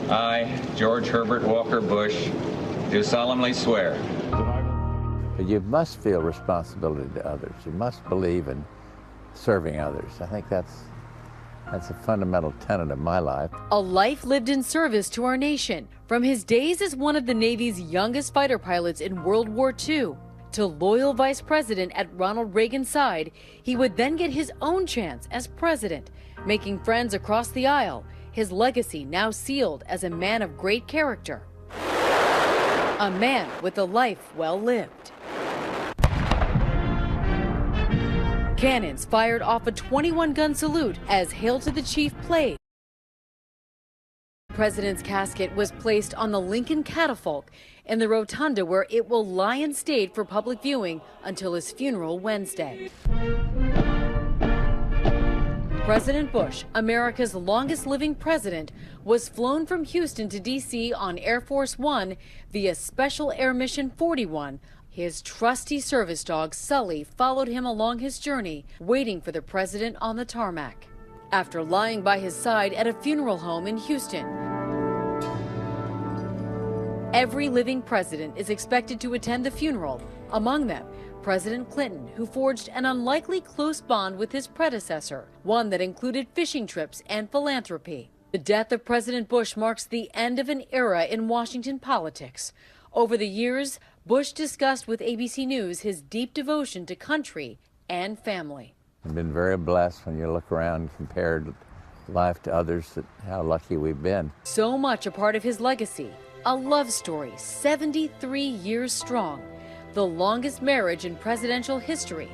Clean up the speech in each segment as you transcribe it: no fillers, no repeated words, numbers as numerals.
I, George Herbert Walker Bush, do solemnly swear. But you must feel responsibility to others. You must believe in serving others. I think that's a fundamental tenet of my life. A life lived in service to our nation. From his days as one of the Navy's youngest fighter pilots in World War II to loyal vice president at Ronald Reagan's side, he would then get his own chance as president, making friends across the aisle, his legacy now sealed as a man of great character. A man with a life well lived. Cannons fired off a 21-gun salute as Hail to the Chief played. The president's casket was placed on the Lincoln catafalque in the rotunda where it will lie in state for public viewing until his funeral Wednesday. President Bush, America's longest-living president, was flown from Houston to D.C. on Air Force One via Special Air Mission 41. His trusty service dog, Sully, followed him along his journey, waiting for the president on the tarmac. After lying by his side at a funeral home in Houston, every living president is expected to attend the funeral, among them President Clinton, who forged an unlikely close bond with his predecessor, one that included fishing trips and philanthropy. The death of President Bush marks the end of an era in Washington politics. Over the years, Bush discussed with ABC News his deep devotion to country and family. I've been very blessed when you look around and compare life to others, how lucky we've been. So much a part of his legacy, a love story 73 years strong, the longest marriage in presidential history.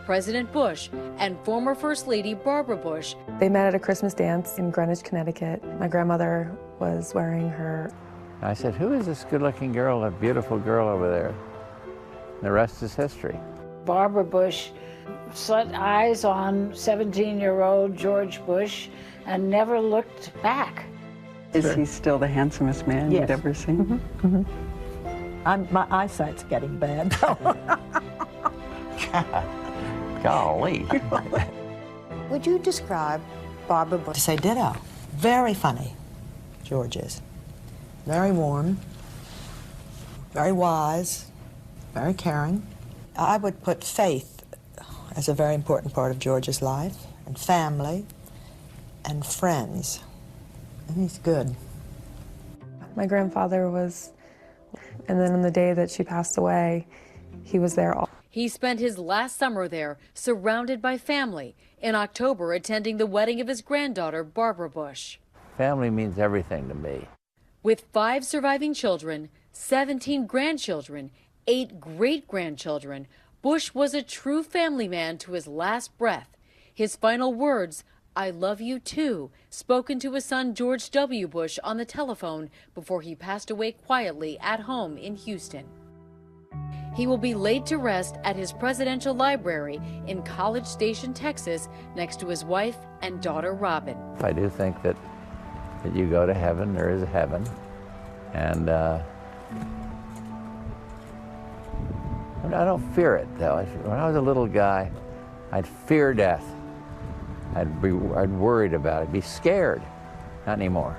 President Bush and former First Lady Barbara Bush. They met at a Christmas dance in Greenwich, Connecticut. My grandmother was wearing her. I said, who is this good-looking girl, that beautiful girl over there? And the rest is history. Barbara Bush set eyes on 17-year-old George Bush and never looked back. Is he still the handsomest man you'd ever seen? Mm-hmm. My eyesight's getting bad. Golly. Would you describe Barbara Bush? To say ditto. Very funny, George is. Very warm, very wise, very caring. I would put faith as a very important part of George's life, and family, and friends. And he's good. My grandfather was, and then on the day that she passed away, he was there all. He spent his last summer there, surrounded by family, in October attending the wedding of his granddaughter, Barbara Bush. Family means everything to me. With 5 surviving children, 17 grandchildren, 8 great-grandchildren, Bush was a true family man to his last breath. His final words, "I love you too," spoken to his son George W. Bush on the telephone before he passed away quietly at home in Houston. He will be laid to rest at his presidential library in College Station, Texas, next to his wife and daughter Robin. I do think that you go to heaven, there is a heaven, and I don't fear it, though. When I was a little guy, I'd fear death. I'd worried about it, be scared. Not anymore.